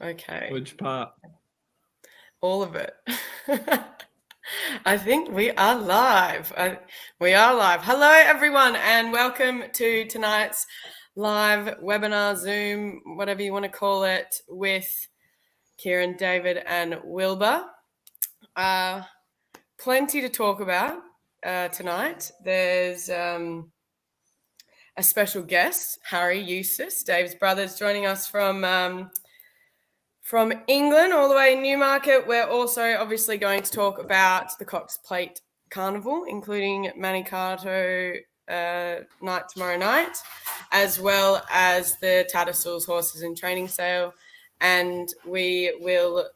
Okay. Which part? All of it. I think we are live. We are live. Hello, everyone, and welcome to tonight's live webinar, Zoom, whatever you want to call it, with Ciaron, David, and Wilbur. Plenty to talk about tonight. There's a special guest, Harry Eustace, Dave's brother, is joining us from England, all the way in Newmarket. We're also obviously going to talk about the Cox Plate Carnival, including Manikato night tomorrow night, as well as the Tattersalls Horses in training sale. And we will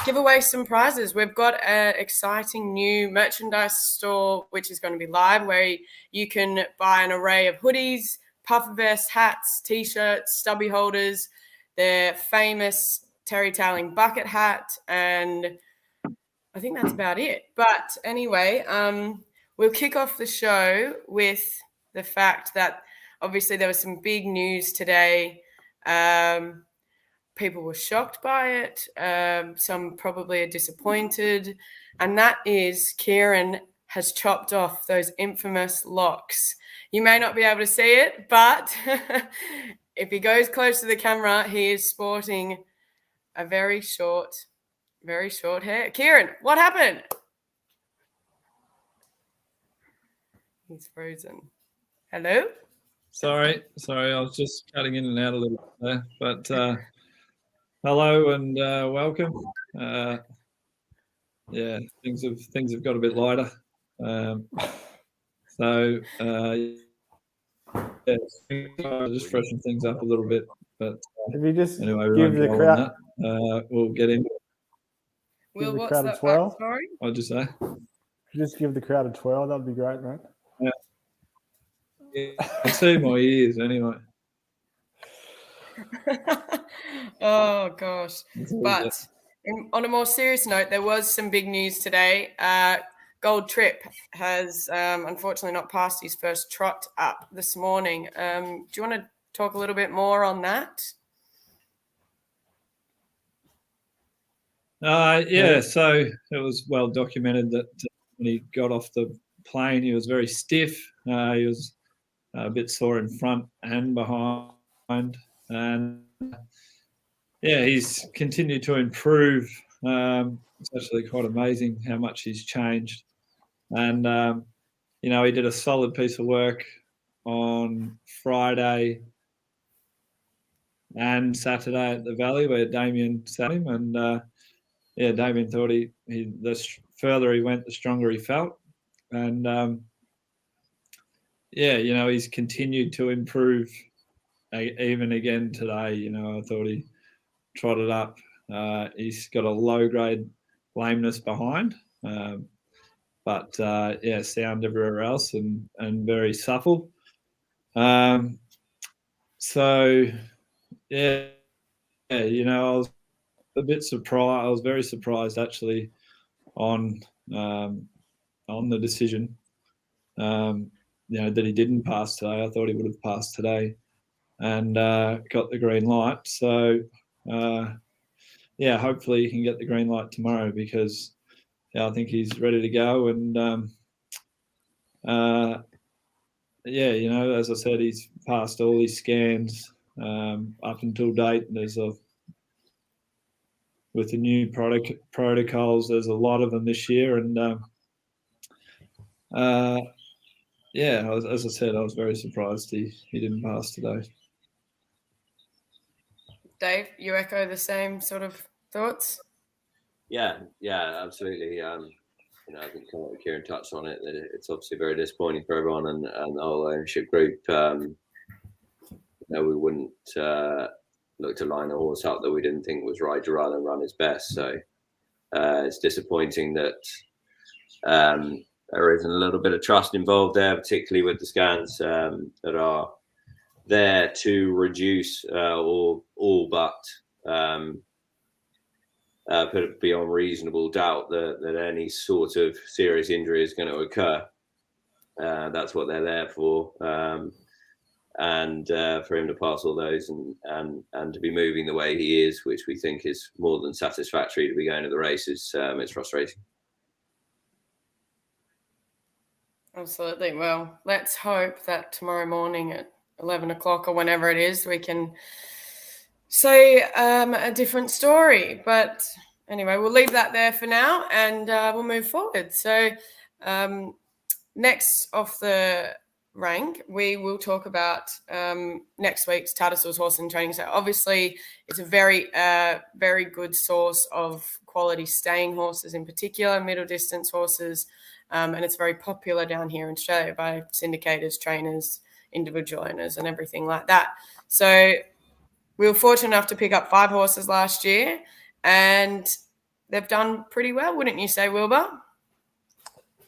give away some prizes. We've got an exciting new merchandise store, which is going to be live, where you can buy an array of hoodies, puffer vests, hats, T-shirts, stubby holders, their famous Terry Toweling bucket hat, and I think that's about it. But anyway, we'll kick off the show with the fact that obviously there was some big news today. People were shocked by it. Some probably are disappointed. And that is Ciaron has chopped off those infamous locks. You may not be able to see it, but if he goes close to the camera, he is sporting a very short hair. Ciaron, what happened? He's frozen. Hello? Sorry, I was just cutting in and out a little bit there. But hello and welcome. Yeah, things have got a bit lighter. So just freshen things up a little bit. But if you just anyway, we give won't the dwell crowd, on that. We'll get into it. Will, the what's crowd a that twirl. backstory? What'd you say? Just give the crowd a twirl. That'd be great, mate. Yeah, I see my ears anyway. Oh gosh. But on a more serious note, there was some big news today. Gold Trip has unfortunately not passed his first trot up this morning. Do you want to talk a little bit more on that? Yeah, so it was well documented that when he got off the plane, he was very stiff. He was a bit sore in front and behind. And yeah, he's continued to improve. It's actually quite amazing how much he's changed. And, you know, he did a solid piece of work on Friday and Saturday at the Valley where Damien sat him. And, yeah, Damien thought the further he went, the stronger he felt. And, yeah, you know, he's continued to improve even again today. You know, I thought he trotted up. He's got a low-grade lameness behind, but yeah, sound everywhere else and very supple. So yeah, you know, I was a bit surprised. I was very surprised actually on the decision. You know, that he didn't pass today. I thought he would have passed today and got the green light. So yeah, hopefully he can get the green light tomorrow because yeah, I think he's ready to go. And yeah, you know, as I said, he's passed all his scans up until date. With the new protocols, there's a lot of them this year, and yeah, as I said, I was very surprised he didn't pass today. Dave, you echo the same sort of thoughts? Yeah, absolutely. You know, I think Ciaron touched on it, that it's obviously very disappointing for everyone and the whole ownership group. You know, we wouldn't look to line a horse up that we didn't think was right to rather than run his best. So it's disappointing that there isn't a little bit of trust involved there, particularly with the scans that are there to reduce or all but put it beyond reasonable doubt that any sort of serious injury is going to occur. That's what they're there for. and for him to pass all those and to be moving the way he is, which we think is more than satisfactory to be going to the races, it's frustrating. Absolutely. Well, let's hope that tomorrow morning at 11 o'clock or whenever it is, we can say a different story. But anyway, we'll leave that there for now, and we'll move forward. So next off the rank, we will talk about next week's Tattersalls Horse and Training. So obviously it's a very good source of quality staying horses, in particular middle distance horses, and it's very popular down here in Australia by syndicators, trainers, individual owners, and everything like that. So we were fortunate enough to pick up 5 horses last year, and they've done pretty well, wouldn't you say, Wilbur?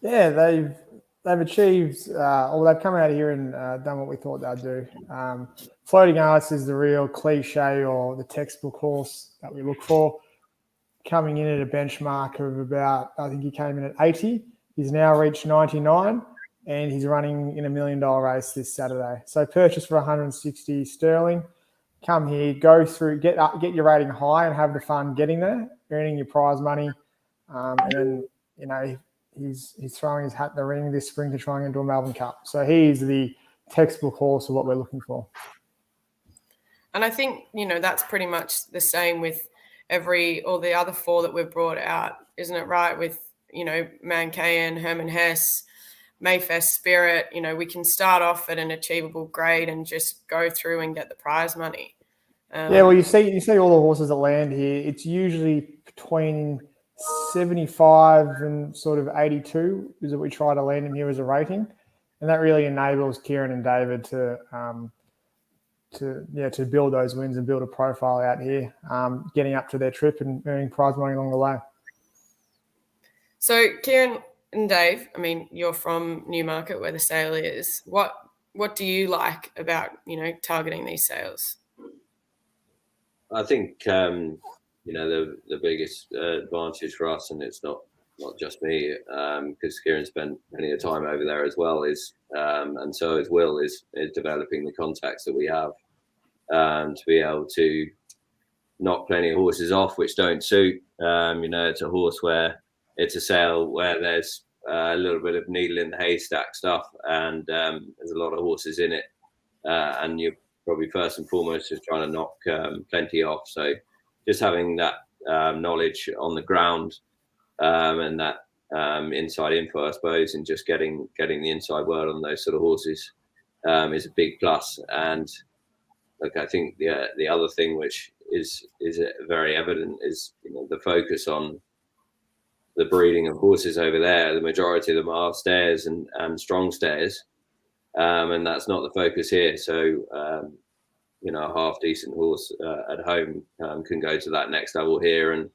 Yeah, they've achieved, or they've come out here and done what we thought they'd do. Floating Arts is the real cliche or the textbook horse that we look for. Coming in at a benchmark of about, I think he came in at 80. He's now reached 99, and he's running in $1 million race this Saturday. So purchase for 160 sterling. Come here, go through, get your rating high, and have the fun getting there, earning your prize money, and then he's throwing his hat in the ring this spring to try and get into a Melbourne Cup. So he's the textbook horse of what we're looking for. And I think that's pretty much the same with all the other 4 that we've brought out, isn't it? Right, with Manikato, Herman Hesse, Mayfest Spirit, we can start off at an achievable grade and just go through and get the prize money. Well, you see all the horses that land here. It's usually between 75 and sort of 82 is what we try to land in here as a rating, and that really enables Ciaron and David to build those wins and build a profile out here, getting up to their trip and earning prize money along the way. So, Ciaron and Dave, I mean, you're from Newmarket where the sale is. What do you like about, targeting these sales? I think, the biggest advantage for us, and it's not just me, because Ciaron spent plenty of time over there as well, is, and so as Will, is developing the contacts that we have to be able to knock plenty of horses off which don't suit. It's a horse where it's a sale where there's a little bit of needle in the haystack stuff, and there's a lot of horses in it, and you're probably first and foremost just trying to knock plenty off. So just having that knowledge on the ground and that inside info, I suppose, and just getting the inside word on those sort of horses is a big plus. And look, I think the other thing which is very evident is the focus on the breeding of horses over there. The majority of them are stayers and strong stayers, and that's not the focus here. So a half decent horse at home can go to that next level here,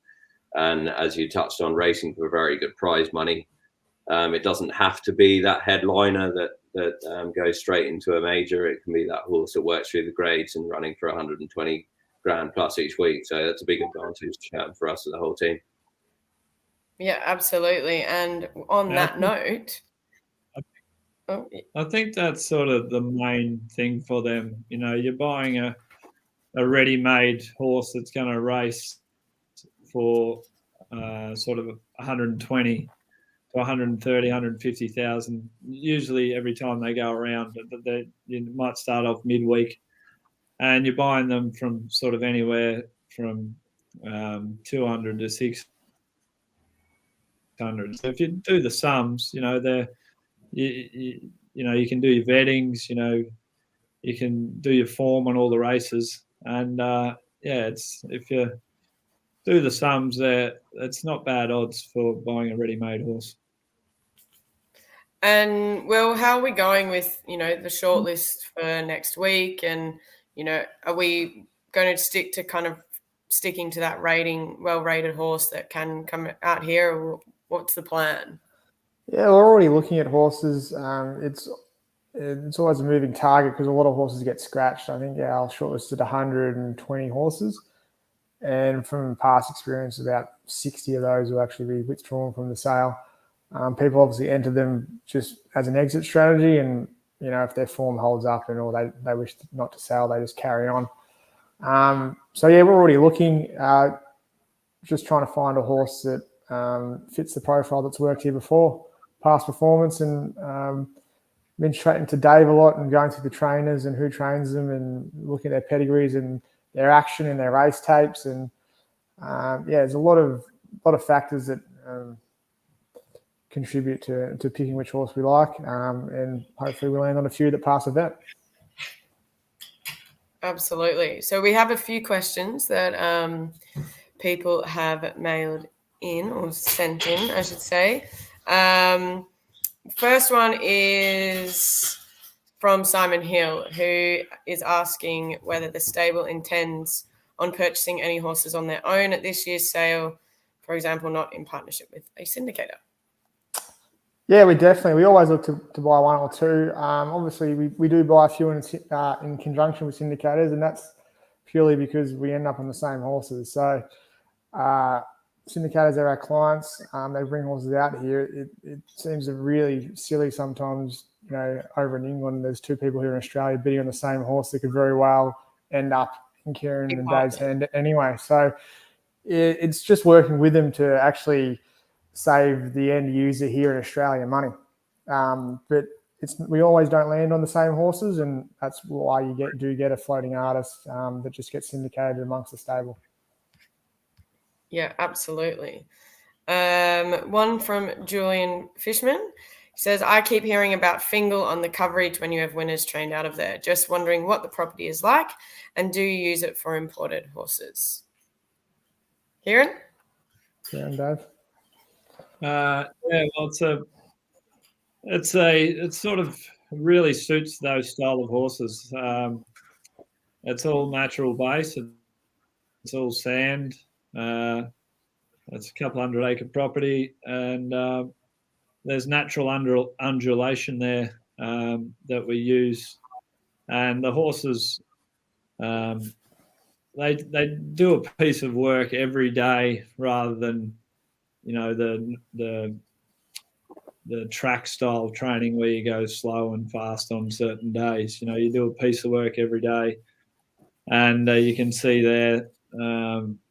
and as you touched on, racing for very good prize money. It doesn't have to be that headliner that goes straight into a major. It can be that horse that works through the grades and running for 120 grand plus each week. So that's a big advantage for us as a whole team. Yeah, absolutely. And on that note, I think that's sort of the main thing for them. You're buying a ready-made horse that's going to race for sort of 120 to 130, 150,000. Usually every time they go around, you might start off midweek, and you're buying them from sort of anywhere from 200 to 600. So if you do the sums, you can do your vettings, you can do your form on all the races, and if you do the sums there, it's not bad odds for buying a ready-made horse. And Will, how are we going with the shortlist for next week? And are we going to stick to kind of sticking to that well-rated horse that can come out here, or what's the plan? Yeah, we're already looking at horses. It's always a moving target because a lot of horses get scratched. I think our shortlist is 120 horses, and from past experience, about 60 of those will actually be withdrawn from the sale. People obviously enter them just as an exit strategy, and if their form holds up and or they wish not to sell, they just carry on. So yeah, we're already looking, just trying to find a horse that fits the profile that's worked here before, past performance, and been chatting to Dave a lot and going through the trainers and who trains them and looking at their pedigrees and their action and their race tapes. And there's a lot of factors that contribute to picking which horse we like, and hopefully we land on a few that pass a vet. Absolutely. So we have a few questions that people have mailed in or sent in, I should say. First one is from Simon Hill, who is asking whether the stable intends on purchasing any horses on their own at this year's sale, for example, not in partnership with a syndicator. Yeah, we always look to buy one or two. Obviously, we do buy a few in conjunction with syndicators, and that's purely because we end up on the same horses. So syndicators are our clients. They bring horses out here. It seems really silly sometimes, over in England, there's two people here in Australia bidding on the same horse that could very well end up in Ciaron and Dave's hand anyway. So it's just working with them to actually save the end user here in Australia money. But we always don't land on the same horses, and that's why you get a floating artist that just gets syndicated amongst the stable. Yeah, absolutely. One from Julian Fishman. He says, I keep hearing about Fingal on the coverage when you have winners trained out of there. Just wondering what the property is like, and do you use it for imported horses? Ciaron? Ciaron, Dave? Well, it sort of really suits those style of horses. It's all natural base. It's all sand. It's a couple 100-acre property, and there's natural undulation there that we use. And the horses, they do a piece of work every day rather than, the track style training where you go slow and fast on certain days. You do a piece of work every day, and you can see there,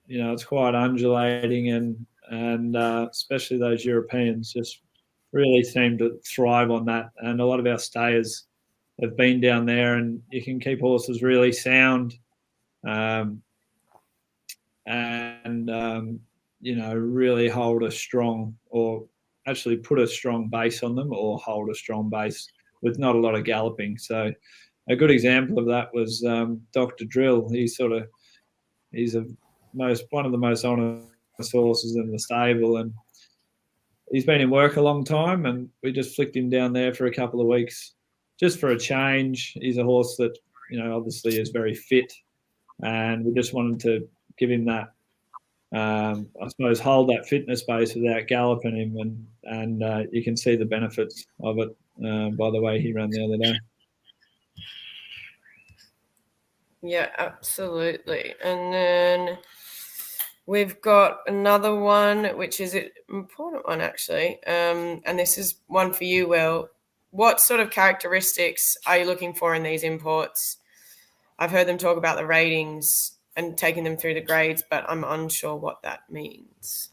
it's quite undulating, and especially those Europeans just really seem to thrive on that. And a lot of our stayers have been down there, and you can keep horses really sound, really hold a strong, or actually put a strong base on them, or hold a strong base with not a lot of galloping. So a good example of that was Dr. Drill. He's one of the most honest horses in the stable, and he's been in work a long time, and we just flicked him down there for a couple of weeks just for a change. He's a horse that, obviously is very fit, and we just wanted to give him that, I suppose, hold that fitness base without galloping him, and you can see the benefits of it by the way he ran the other day. Yeah, absolutely. And then we've got another one, which is an important one, actually. And this is one for you, Will. What sort of characteristics are you looking for in these imports? I've heard them talk about the ratings and taking them through the grades, but I'm unsure what that means.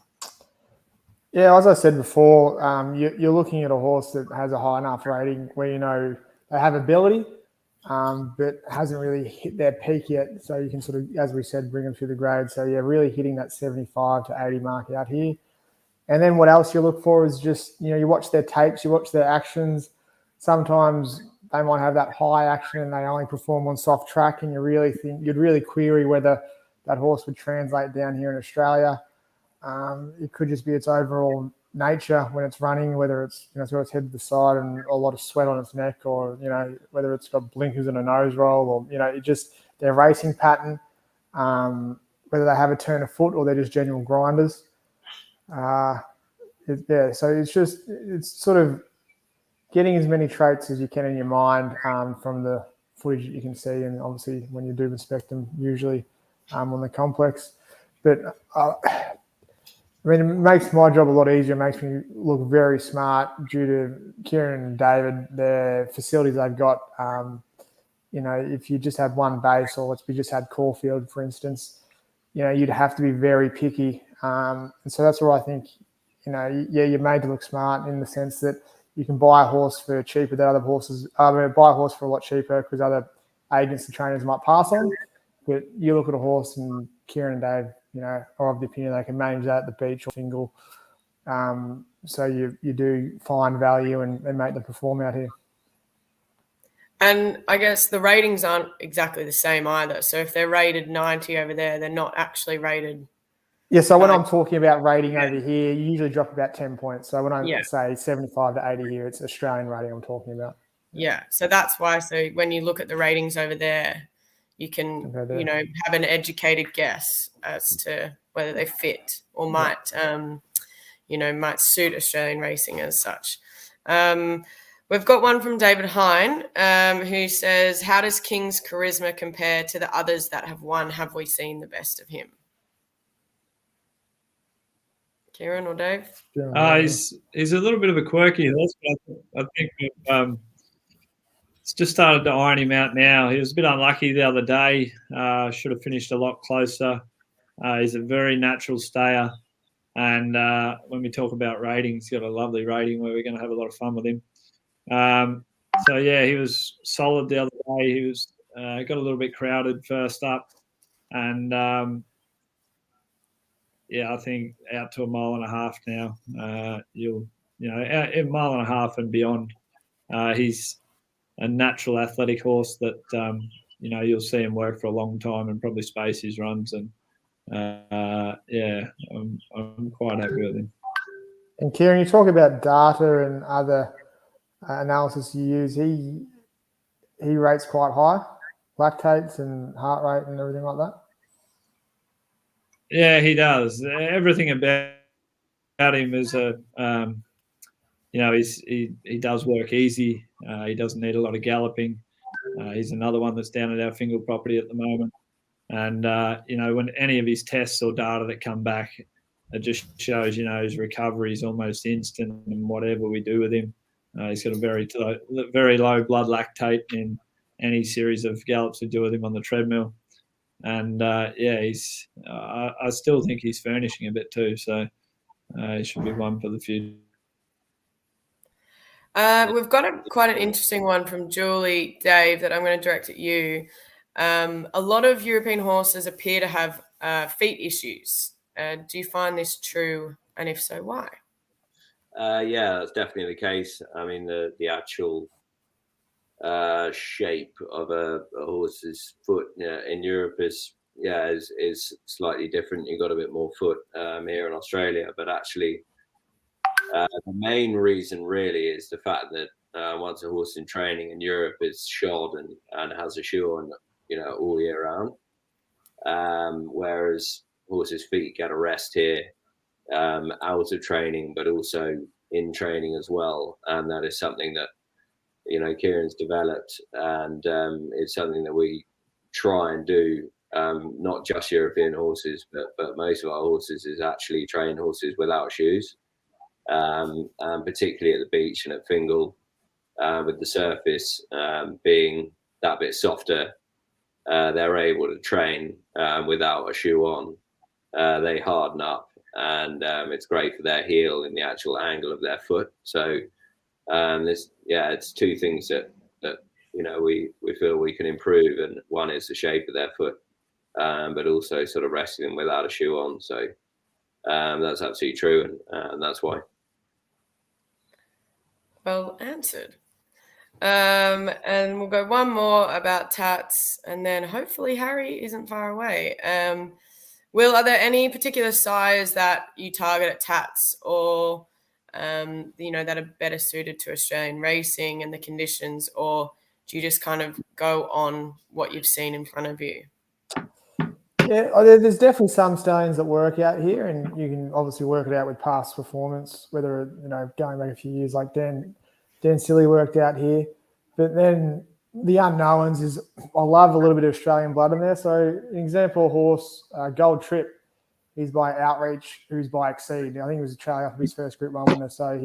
Yeah, as I said before, you're looking at a horse that has a high enough rating where they have ability, but hasn't really hit their peak yet. So you can sort of, as we said, bring them through the grade. So yeah, really hitting that 75 to 80 mark out here. And then what else you look for is just, you watch their tapes, you watch their actions. Sometimes they might have that high action and they only perform on soft track, and you'd really query whether that horse would translate down here in Australia. It could just be its overall nature when it's running, whether it's got its head to the side and a lot of sweat on its neck, or whether it's got blinkers and a nose roll, or it just their racing pattern, whether they have a turn of foot or they're just genuine grinders. So it's sort of getting as many traits as you can in your mind from the footage that you can see, and obviously when you do inspect them, usually on the complex. But I mean, it makes my job a lot easier. It makes me look very smart due to Ciaron and David, their facilities they've got. If you just had one base, or let's be just had Caulfield, for instance, you'd have to be very picky. And so that's where I think, you're made to look smart in the sense that you can buy a horse for cheaper than other horses. Buy a horse for a lot cheaper because other agents and trainers might pass on. But you look at a horse, and Ciaron and Dave, are of the opinion they can manage that at the beach or single. So you do find value and make them perform out here. And I guess the ratings aren't exactly the same either. So if they're rated 90 over there, they're not actually rated. Yeah, so when I'm talking about rating over here, you usually drop about 10 points. So when I say 75 to 80 here, it's Australian rating I'm talking about. Yeah, so that's why. So when you look at the ratings over there, you can, have an educated guess as to whether they fit or might suit Australian racing as such. We've got one from David Hine, who says, how does King's charisma compare to the others that have won? Have we seen the best of him? Ciaron or Dave? He's a little bit of a quirky horse, but I think it's just started to iron him out now. He was a bit unlucky the other day. Should have finished a lot closer. He's a very natural stayer. And when we talk about ratings, he's got a lovely rating where we're going to have a lot of fun with him. He was solid the other day. He was got a little bit crowded first up. And, I think out to 1.5 miles now. A mile and a half and beyond. He's a natural athletic horse that you'll see him work for a long time and probably space his runs. And I'm quite happy with him. And Ciaron, you talk about data and other analysis you use. He rates quite high, lactates and heart rate and everything like that. Yeah, he does. Everything about him is he does work easy. He doesn't need a lot of galloping. He's another one that's down at our Fingal property at the moment. And, when any of his tests or data that come back, it just shows, his recovery is almost instant and whatever we do with him. He's got a very low blood lactate in any series of gallops we do with him on the treadmill. And, he's I still think he's furnishing a bit too. So he should be one for the future. We've got quite an interesting one from Julie, Dave, that I'm going to direct at you. A lot of European horses appear to have feet issues. Do you find this true? And if so, why? That's definitely the case. I mean, the actual shape of a horse's foot in Europe is slightly different. You've got a bit more foot here in Australia, but actually the main reason really is the fact that once a horse in training in Europe is shod and has a shoe on, all year round, whereas horses' feet get a rest here out of training, but also in training as well. And that is something that, Ciaron's developed, and it's something that we try and do, not just European horses, but most of our horses is actually train horses without shoes, and particularly at the beach and at Fingal, with the surface being that bit softer. They're able to train without a shoe on. They harden up, and it's great for their heel and the actual angle of their foot. So it's two things that we feel we can improve, and one is the shape of their foot, but also sort of resting them without a shoe on. So that's absolutely true, and that's why. Well answered. And we'll go one more about Tatts, and then hopefully Harry isn't far away. Will, are there any particular sires that you target at Tatts, or that are better suited to Australian racing and the conditions, or do you just kind of go on what you've seen in front of you? Yeah, there's definitely some stallions that work out here, and you can obviously work it out with past performance, whether, going back a few years, like Dan Silly worked out here. But then the unknowns is, I love a little bit of Australian blood in there. So an example horse, Gold Trip, He's by Outreach, who's by Exceed. I think he was trailing off of his first Group 1 winner. So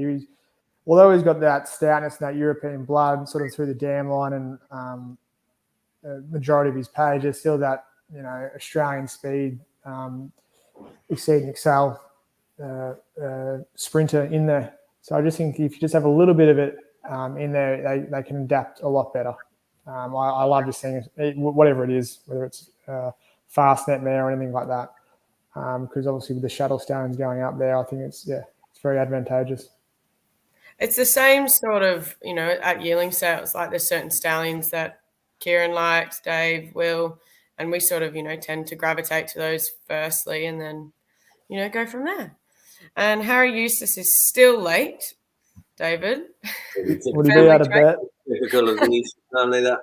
although he's got that stoutness and that European blood sort of through the dam line and majority of his page, there's still that, Australian speed, Exceed and Excel sprinter in there. So I just think if you just have a little bit of it in there, they can adapt a lot better. I love just seeing it, whatever it is, whether it's fast net mare or anything like that. Because obviously with the shuttle stallions going up there, I think it's very advantageous. It's the same sort of, at yearling sales, like there's certain stallions that Ciaron likes, Dave, Will, and we sort of, tend to gravitate to those firstly and then, go from there. And Harry Eustace is still late, David. Would he be out of bed? Typical of the family, that.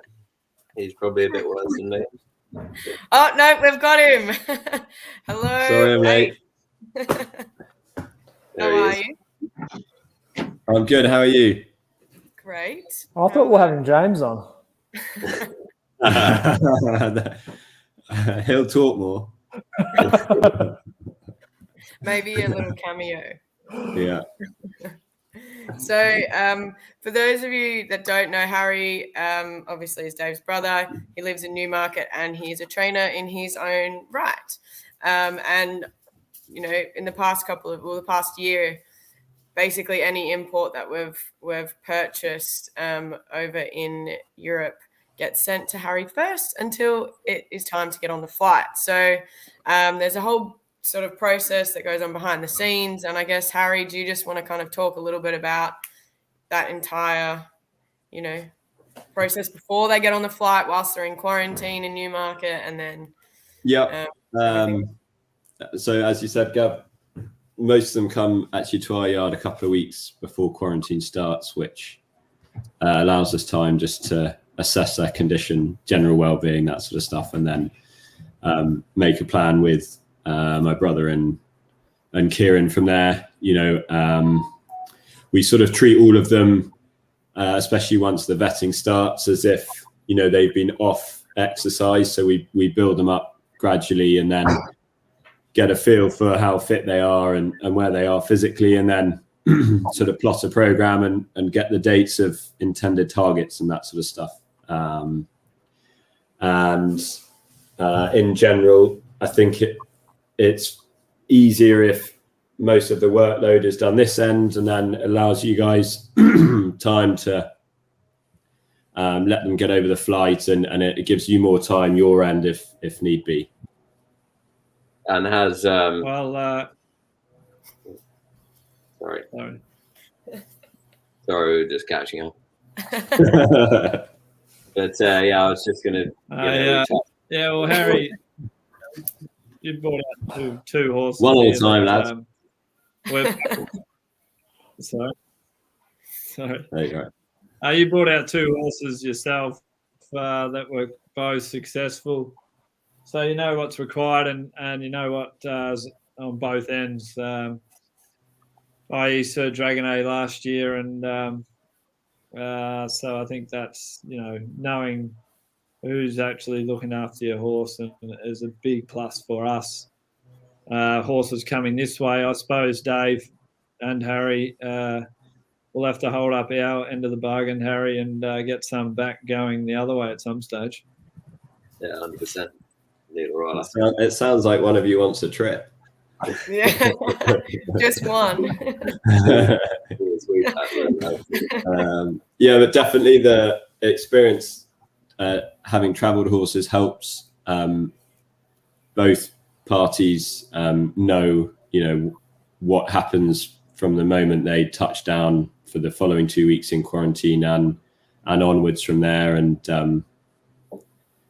He's probably a bit worse than me. Oh, no, we've got him. Hello. Sorry, I'm late. How are you? I'm good. How are you? Great. I thought we're having James on. He'll talk more. Maybe a little cameo. Yeah. So for those of you that don't know, Harry obviously is Dave's brother. He lives in Newmarket and he's a trainer in his own right. And, in the past year, basically any import that we've purchased over in Europe gets sent to Harry first until it is time to get on the flight. So there's a whole sort of process that goes on behind the scenes. And I guess, Harry, do you just want to kind of talk a little bit about that entire, process before they get on the flight whilst they're in quarantine in Newmarket and then... Yeah. So as you said, Gav, most of them come actually to our yard a couple of weeks before quarantine starts, which allows us time just to assess their condition, general well-being, that sort of stuff, and then make a plan with my brother and Ciaron from there. We sort of treat all of them, especially once the vetting starts, as if they've been off exercise. So we build them up gradually and then get a feel for how fit they are and where they are physically, and then sort of plot a program and get the dates of intended targets and that sort of stuff. In general, I think it's easier if most of the workload is done this end, and then allows you guys time to let them get over the flight, and it gives you more time your end if need be. And has Well, sorry, sorry. we're just catching up. But I was just gonna. Well, Harry, you brought out two horses. One at a time, lads. Sorry. There you go. You brought out two horses yourself that were both successful. So you know what's required and you know what on both ends. I used to Dragon A last year, and so I think that's, knowing who's actually looking after your horse and is a big plus for us. Horses coming this way, I suppose Dave and Harry will have to hold up our end of the bargain, Harry, and get some back going the other way at some stage. Yeah, 100%. Right. It sounds like one of you wants a trip. Yeah, just one. But definitely the experience having travelled horses helps both parties know what happens from the moment they touch down for the following 2 weeks in quarantine and onwards from there, and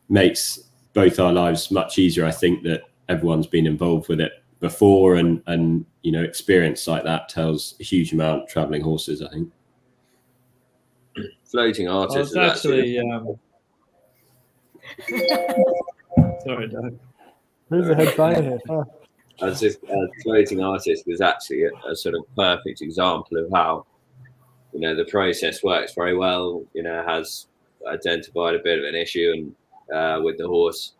makes both our lives much easier. I think that everyone's been involved with it before, and experience like that tells a huge amount traveling horses, I think. Floating artists is actually sorry, Dave. Who's the head trainer here? Oh. As if floating artist was actually a sort of perfect example of how the process works very well. Has identified a bit of an issue and with the horse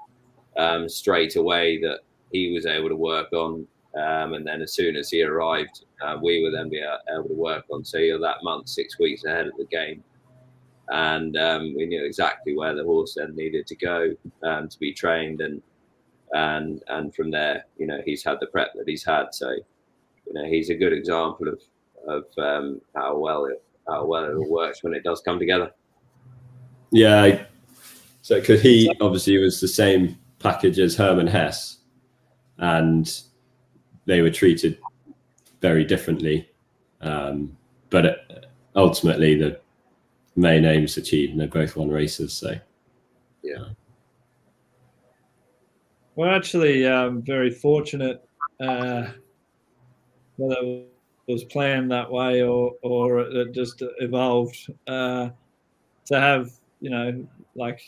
straight away that he was able to work on. And then as soon as he arrived, we would then be able to work on. So you're that month, 6 weeks ahead of the game. And we knew exactly where the horse then needed to go to be trained. And from there, you know, he's had the prep that he's had. So, you know, he's a good example of how well it works when it does come together. Yeah. So because he obviously was the same package as Herman Hesse, and they were treated very differently. But ultimately, the main aim's achieved, and they both won races. So, yeah. We're actually very fortunate, whether it was planned that way or it just evolved, to have, you know, like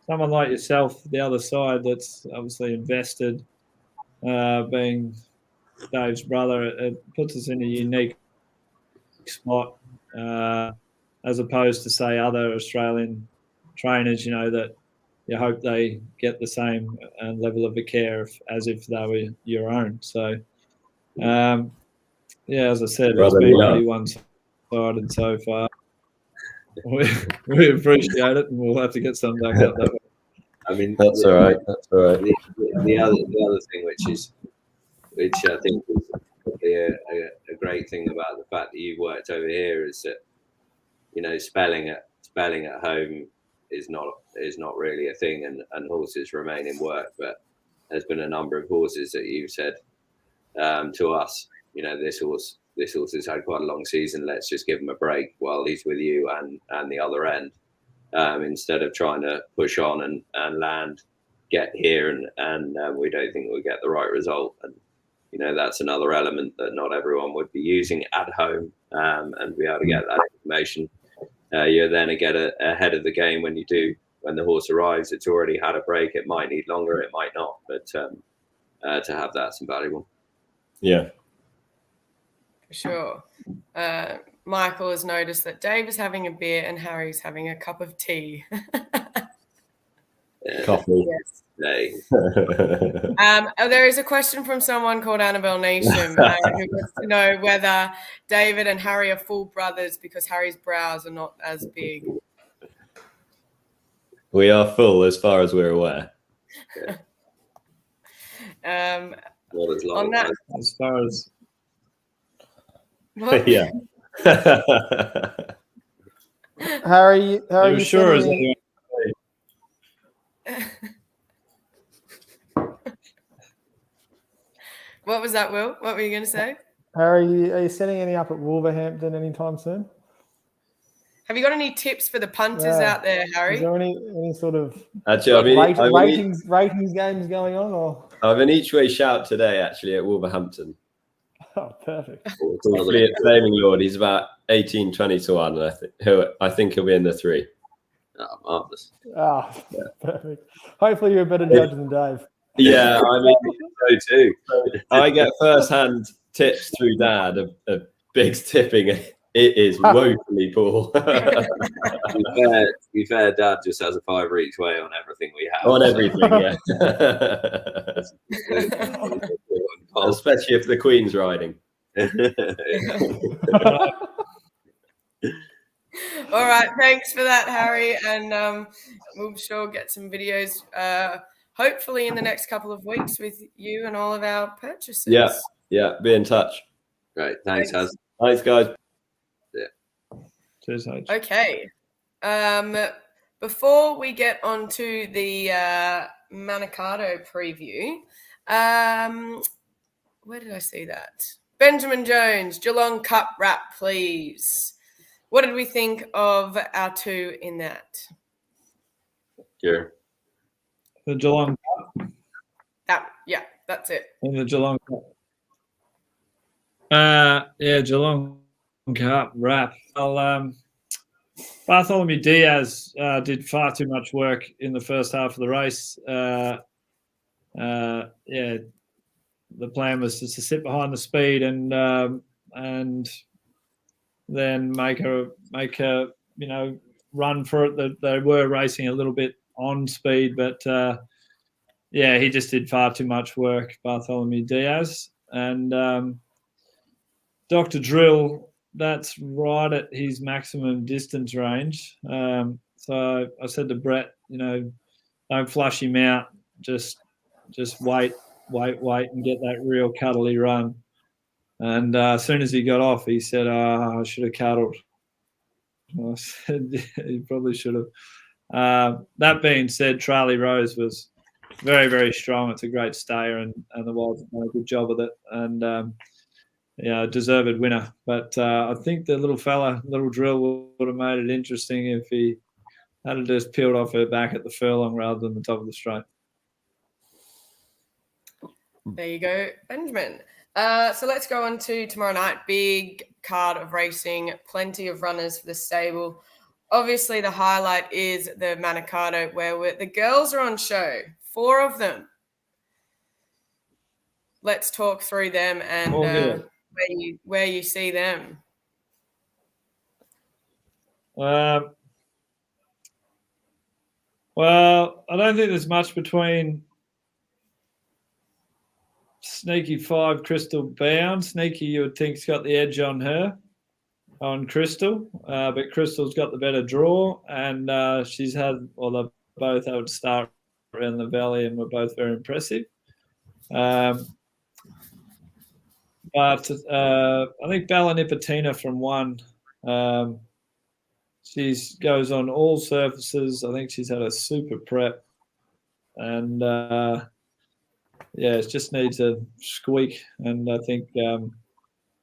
someone like yourself, the other side that's obviously invested, being Dave's brother, it puts us in a unique spot, as opposed to, say, other Australian trainers, you know, that you hope they get the same level of care as if they were your own. So, yeah, as I said, it's been pretty one-sided so far. We appreciate it, and we'll have to get some back up that way. I mean, that's all right. That's all right. The other thing, which I think is probably a great thing about the fact that you've worked over here, is that, you know, spelling at home is not really a thing, and horses remain in work. But there's been a number of horses that you've said to us, you know, this horse has had quite a long season. Let's just give him a break while he's with you and the other end, instead of trying to push on and land, get here, and we don't think we'll get the right result. And, you know, that's another element that not everyone would be using at home, and be able to get that information. You're then ahead of the game when the horse arrives. It's already had a break. It might need longer, it might not, but to have that's invaluable. Yeah. For sure. Michael has noticed that Dave is having a beer and Harry's having a cup of tea. Coffee. Yes. Hey. There is a question from someone called Annabelle Neesham, who wants to know whether David and Harry are full brothers because Harry's brows are not as big. We are full as far as we're aware. On that, As far as what? Yeah. Harry, you're sure as sending anyone. What was that, Will? What were you going to say? Harry, are you setting any up at Wolverhampton anytime soon? Have you got any tips for the punters out there, Harry? Is there any sort of Actually, ratings games going on? Or I have an each way shout today, actually, at Wolverhampton. oh, perfect. Hopefully at Flaming Lord, he's about 18, 20 to 1. I think he'll be in the 3. Oh, marvelous. Ah, perfect. Hopefully you're a better judge than Dave. Yeah, I mean, so too. I get first-hand tips through Dad of Big's tipping. It is woefully poor. To be fair, Dad just has a 5 each way on everything we have. On everything, yeah. Especially if the Queen's riding. All right, thanks for that, Harry, and we'll sure get some videos hopefully in the next couple of weeks with you and all of our purchases. Yeah, be in touch. Great, thanks, Haz. Thanks, guys. Cheers, H. Okay. Before we get on to the Manikato preview, where did I see that? Benjamin Jones, Geelong Cup wrap, please. What did we think of our 2 in that? Sure. The Geelong Cup. That's it. In the Geelong Cup. Geelong Cup wrap. Well, Bartholomew Diaz did far too much work in the first half of the race. The plan was just to sit behind the speed and then make a run for it. They were racing a little bit on speed, but he just did far too much work, Bartholomew Diaz. And Dr. Drill, that's right at his maximum distance range. So I said to Brett, don't flush him out. Just wait and get that real cuddly run. And as soon as he got off, he said, I should have cuddled. I said, yeah, you probably should have. That being said, Charlie Rose was very, very strong. It's a great stayer, and the Wilds have done a good job with it. And, deserved winner. But I think the little Drill, would have made it interesting if he had just peeled off her back at the furlong rather than the top of the straight. There you go, Benjamin. So let's go on to tomorrow night. Big card of racing, plenty of runners for the stable. Obviously, the highlight is the Manikato, where the girls are on show. 4 of them. Let's talk through them and where you see them. Well, I don't think there's much between Sneaky 5, Crystal Bound. Sneaky, you would think's got the edge on Crystal, but Crystal's got the better draw, and she's had, they both had to start around the valley and were both very impressive. But I think Ballanipatina from 1. She goes on all surfaces. I think she's had a super prep, and it just needs a squeak, and I think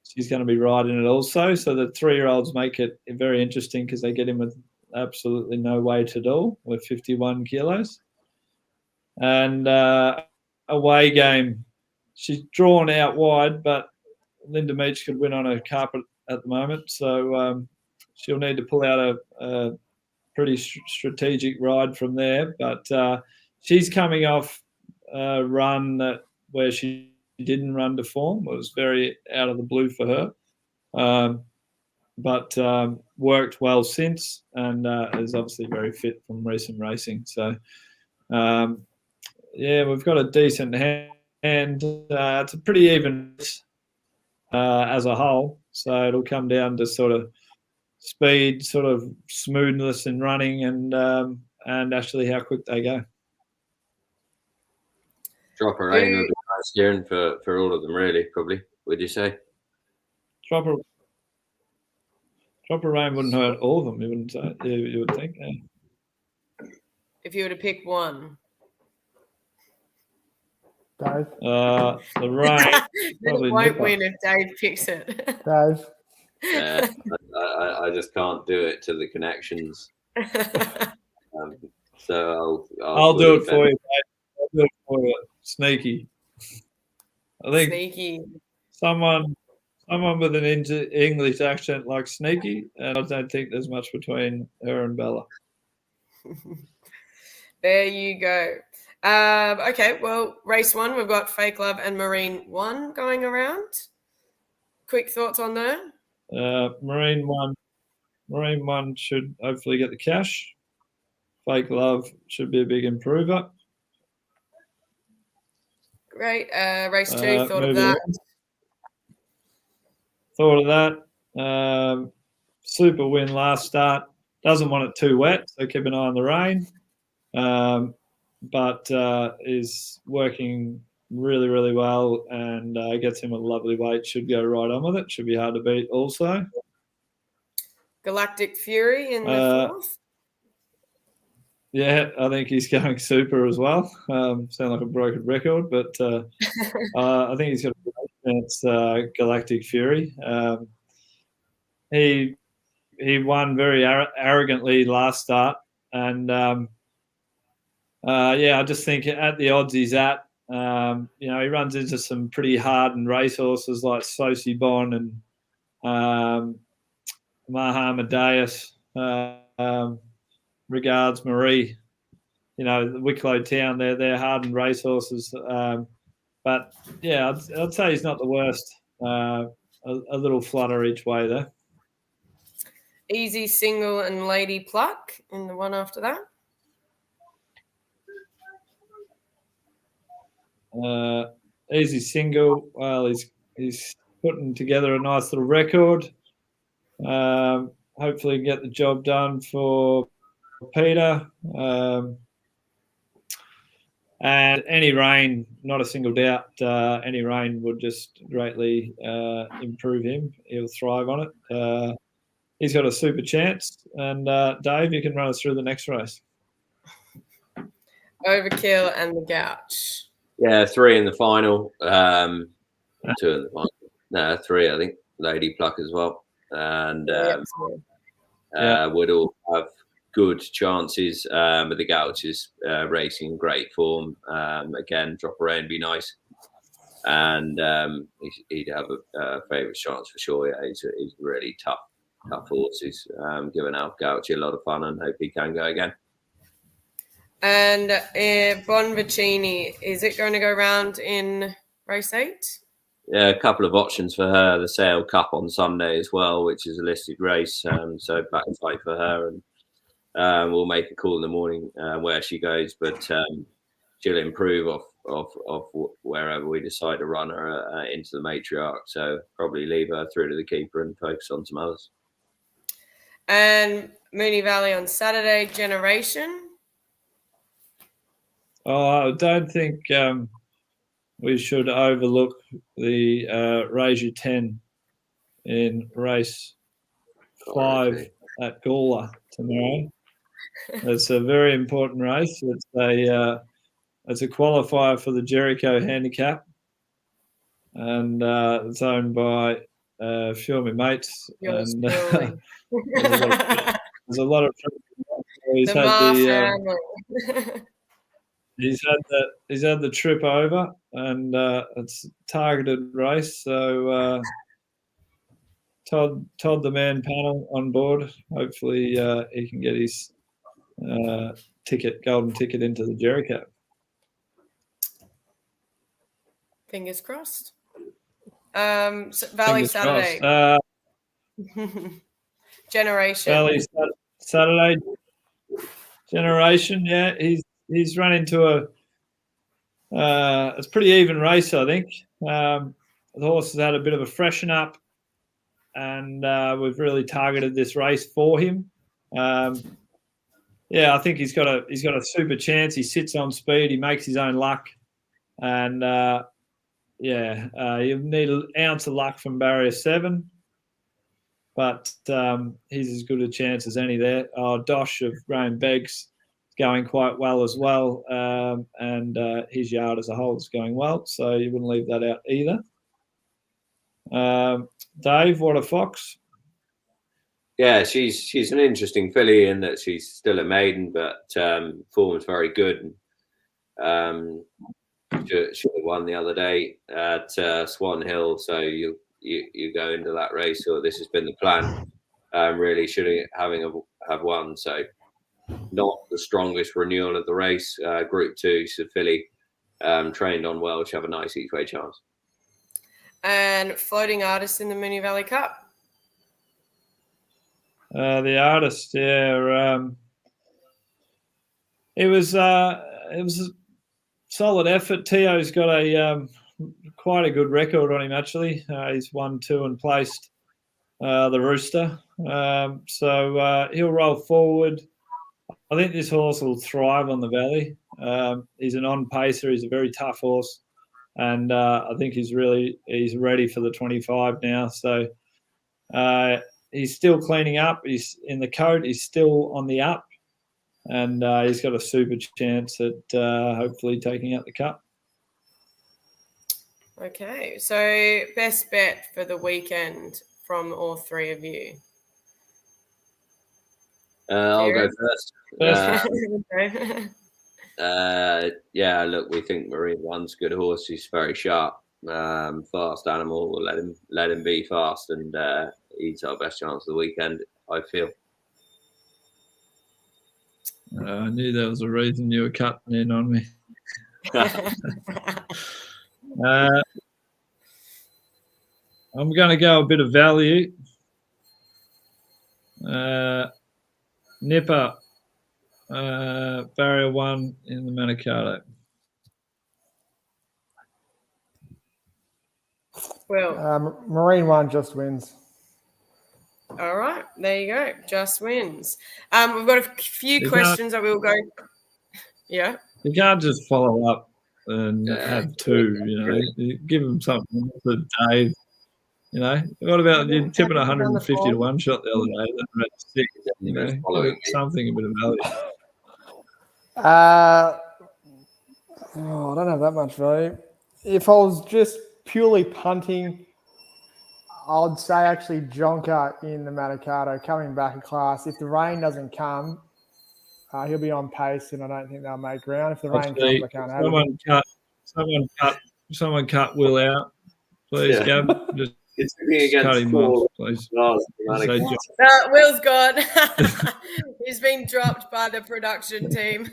she's going to be riding it also. So the 3-year-olds make it very interesting because they get in with absolutely no weight at all, with 51 kilos. And away game, she's drawn out wide, but Linda Meach could win on a carpet at the moment, so she'll need to pull out a pretty strategic ride from there. But she's coming off a run where she didn't run to form. It was very out of the blue for her, but worked well since, and is obviously very fit from recent racing. So, we've got a decent hand. It's a pretty even as a whole, so it'll come down to sort of speed, sort of smoothness in running, and actually how quick they go. Drop a rain would be nice, Ciaron, for all of them, really, probably, would you say? Drop a rain wouldn't hurt all of them, you would think. Yeah. If you were to pick one. Dave? The rain probably won't win if Dave picks it. Dave? Yeah, I just can't do it to the connections. So I'll do it for you, Dave. I'll do it for you. Sneaky. I think Sneaky. Someone with an English accent like Sneaky, and I don't think there's much between her and Bella. There you go. Okay, well, race 1, we've got Fake Love and Marine 1 going around. Quick thoughts on that? Marine 1 should hopefully get the cash. Fake Love should be a big improver. Great. Race 2, thought of that. Thought of that. Super win last start. Doesn't want it too wet, so keep an eye on the rain. But is working really, really well, and gets him a lovely weight. Should go right on with it. Should be hard to beat also. Galactic Fury in the 4th. Yeah, I think he's going super as well. Sound like a broken record, but I think he's got a great chance. Galactic Fury. He won very arrogantly last start, and I just think at the odds he's at, he runs into some pretty hardened racehorses like Sosi Bon and Maha Amadeus. Regards Marie, the Wicklow Town, they're hardened racehorses. But yeah, I'd say he's not the worst. A little flutter each way there. Easy Single and Lady Pluck in the one after that. easy single. Well, he's putting together a nice little record. Hopefully get the job done for Peter. And any rain, not a single doubt, any rain would just greatly improve him. He'll thrive on it. He's got a super chance. And Dave, you can run us through the next race. Overkill and the Gouch. Yeah, 3 in the final. 2 in the final. No, 3, I think. Lady Pluck as well. And would all have good chances. But the Gouch is racing in great form. Again, drop around be nice. And he'd have a favourite chance for sure. Yeah, he's really tough horse. He's given out Gouch a lot of fun and hope he can go again. And Bonvicini, is it going to go round in race 8? Yeah, a couple of options for her. The Sale Cup on Sunday as well, which is a listed race. So back fight for her, and we'll make a call in the morning where she goes. But she'll improve off wherever we decide to run her into the matriarch. So probably leave her through to the keeper and focus on some others. And Moonee Valley on Saturday, Generation. Oh, I don't think we should overlook the Raja 10 in race 5 at Gawler tomorrow. It's a very important race. It's a qualifier for the Jericho handicap, and it's owned by a few of my mates. And there's a lot of he's had the trip over, and it's a targeted race. So Todd the man panel on board. Hopefully he can get his golden ticket into the Jericho. Fingers crossed. Valley Fingers Saturday. Crossed. Generation. Valley Saturday. Generation. Yeah, he's run into it's a pretty even race, I think. The horse has had a bit of a freshen up, and we've really targeted this race for him. Yeah, I think he's got a super chance. He sits on speed. He makes his own luck, and you need an ounce of luck from barrier 7, but he's as good a chance as any there. Dosh of Graham Beggs going quite well as well, and his yard as a whole is going well, so you wouldn't leave that out either. Dave, what a fox. Yeah, she's an interesting filly in that she's still a maiden, but form is very good. She have won the other day at Swan Hill, so you go into that race, or this has been the plan. Really should have won. So not the strongest renewal of the race. Group 2, so filly trained on well. She have a nice each way chance. And Floating Artist in the Moonee Valley Cup. The Artist, yeah. It was a solid effort. Tio's got quite a good record on him, actually. He's 1-2 and placed the Rooster. So he'll roll forward. I think this horse will thrive on the Valley. He's an on-pacer. He's a very tough horse. And I think he's ready for the 25 now. So he's still cleaning up. He's in the coat. He's still on the up. And he's got a super chance at hopefully taking out the cup. Okay, so best bet for the weekend from all 3 of you. I'll go first. Okay. Look, we think Marine One's a good horse. He's very sharp, fast animal. We'll let him be fast, and he's our best chance of the weekend, I feel. I knew there was a reason you were cutting in on me. I'm going to go a bit of value. Nipper, barrier 1 in the Manikato. Will. Marine one just wins. All right, there you go. Just wins. We've got a few questions that we'll go. Yeah. You can't just follow up and have two. You give them something for Dave. What about you tipping 150 to one shot the other day? That had 6. Something a bit of value. I don't have that much value. If I was just purely punting, I'd say actually Jonker in the Manikato coming back a class. If the rain doesn't come, he'll be on pace, and I don't think they'll make ground. If the rain comes, I can't have it. Someone cut Will out, please, Gab. Just cut him off, please. Will's gone. He's been dropped by the production team.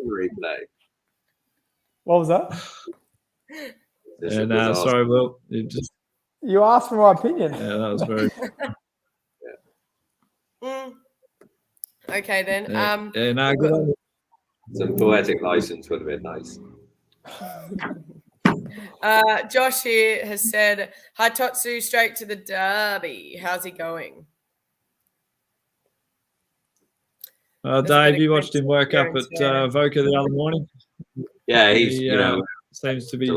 Replay. What was that? Sorry, Will. You asked for my opinion. Yeah, that was very. Okay, then. Good on you. Some poetic license would have been nice. Josh here has said, "Hi Tatsu, straight to the derby. How's he going?" Dave, you watched him work up at Voca the other morning. Yeah, he seems to be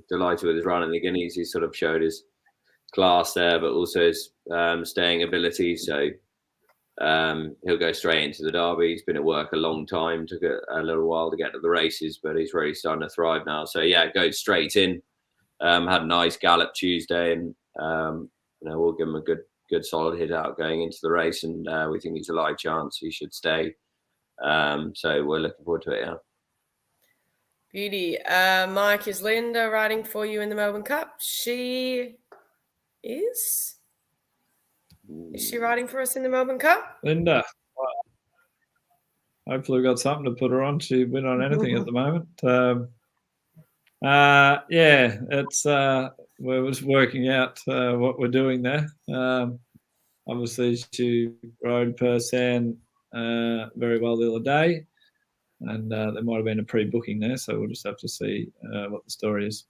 delighted with his run in the Guineas. He sort of showed his class there, but also his staying ability. So he'll go straight into the derby. He's been at work a long time. Took a little while to get to the races, but he's really starting to thrive now. So yeah, goes straight in. Had a nice gallop Tuesday, and we'll give him a good solid hit out going into the race, and we think he's a live chance. He should stay. So we're looking forward to it. Yeah. Beauty. Mike, is Linda riding for you in the Melbourne Cup? She is. Is she riding for us in the Melbourne Cup? Linda. Hopefully, we've got something to put her on. She'd win on anything at the moment. It's we're just working out what we're doing there. Obviously, she rode Persan very well the other day, and there might have been a pre-booking there, so we'll just have to see what the story is.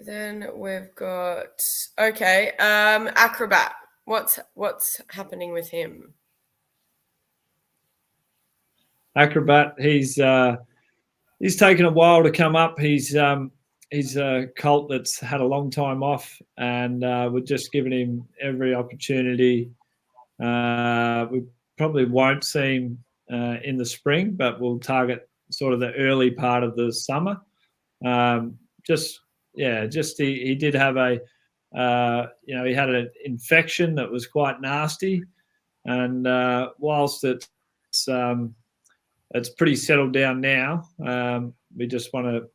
Then we've got Acrobat. What's happening with him? Acrobat, he's taken a while to come up. He's a colt that's had a long time off, and we're just giving him every opportunity. We probably won't see him in the spring, but we'll target sort of the early part of the summer. He did have he had an infection that was quite nasty, and whilst it's pretty settled down now, we just want to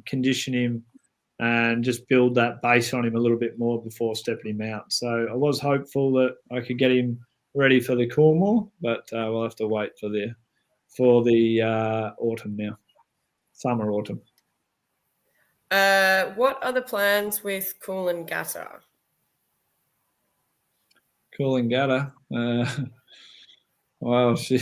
condition him and just build that base on him a little bit more before stepping him out. So I was hopeful that I could get him ready for the Coolmore, but we'll have to wait for the autumn now, summer, autumn. What are the plans with Coolangatta? Coolangatta, well, she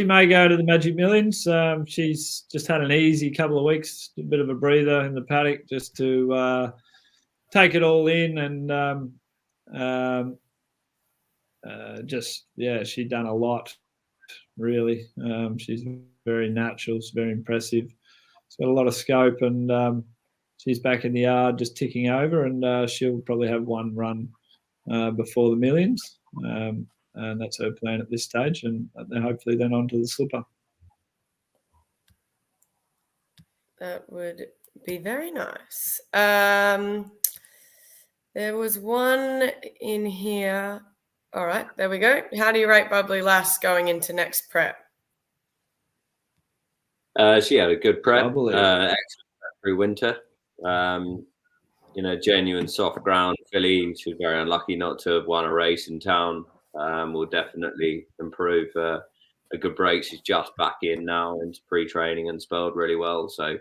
may go to the Magic Millions. She's just had an easy couple of weeks, a bit of a breather in the paddock, just to take it all in, and she's done a lot, really. She's very natural, she's very impressive. She's got a lot of scope, and she's back in the yard just ticking over, and she'll probably have one run before the Millions. And that's her plan at this stage, and then hopefully then on to the Slipper. That would be very nice. There was one in here. All right, there we go. How do you rate Bubbly Lass going into next prep? She had a good prep. Excellent through winter. Genuine soft ground filly. She was very unlucky not to have won a race in town. Will definitely improve a good break. She's just back in now into pre-training and spelled really well. So,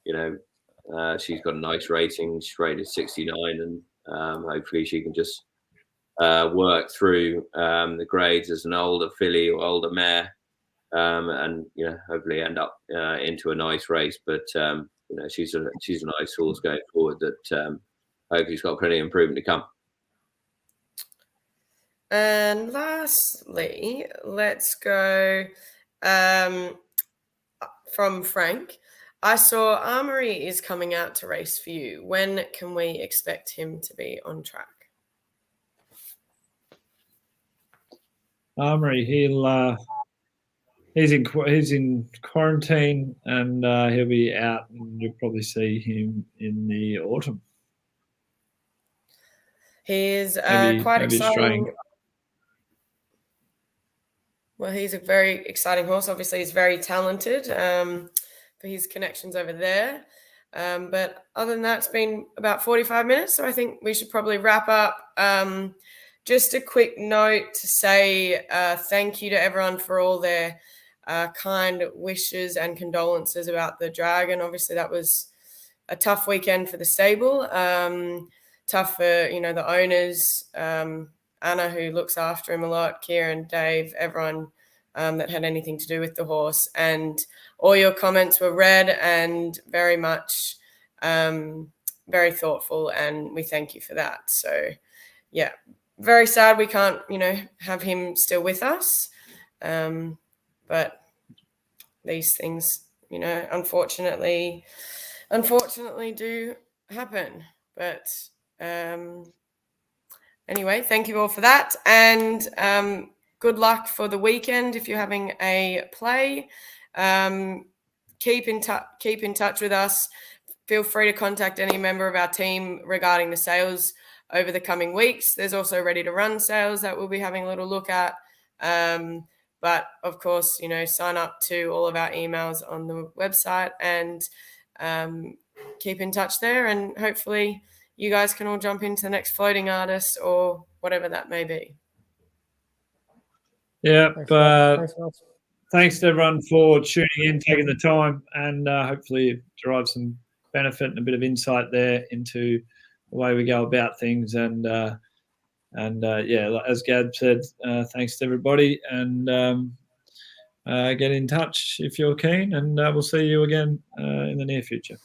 she's got a nice rating. She's rated 69, and hopefully she can just work through the grades as an older filly or older mare and hopefully end up into a nice race. But she's a nice horse going forward that hopefully she's got plenty of improvement to come. And lastly, let's go from Frank. I saw Armory is coming out to race for you. When can we expect him to be on track? Armory, he's in quarantine, and he'll be out, and you'll probably see him in the autumn. He is quite exciting. Well, he's a very exciting horse. Obviously, he's very talented for his connections over there. But other than that, it's been about 45 minutes, so I think we should probably wrap up. Just a quick note to say thank you to everyone for all their kind wishes and condolences about the Dragon. Obviously, that was a tough weekend for the stable. Tough for, the owners, Anna, who looks after him a lot, Ciaron, Dave, everyone that had anything to do with the horse. And all your comments were read and very much very thoughtful, and we thank you for that. So, yeah, very sad we can't, have him still with us. But these things, unfortunately do happen. But anyway, thank you all for that. And good luck for the weekend if you're having a play. Keep in touch with us. Feel free to contact any member of our team regarding the sales over the coming weeks. There's also ready to run sales that we'll be having a little look at. But of course, sign up to all of our emails on the website and keep in touch there. And hopefully you guys can all jump into the next floating artist or whatever that may be. Yeah, Thanks to everyone for tuning in, taking the time, and hopefully derive some benefit and a bit of insight there into the way we go about things. And as Gab said, thanks to everybody, and get in touch if you're keen, and we'll see you again in the near future.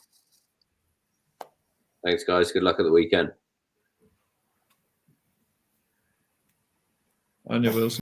Thanks, guys. Good luck at the weekend. I knew Wilson.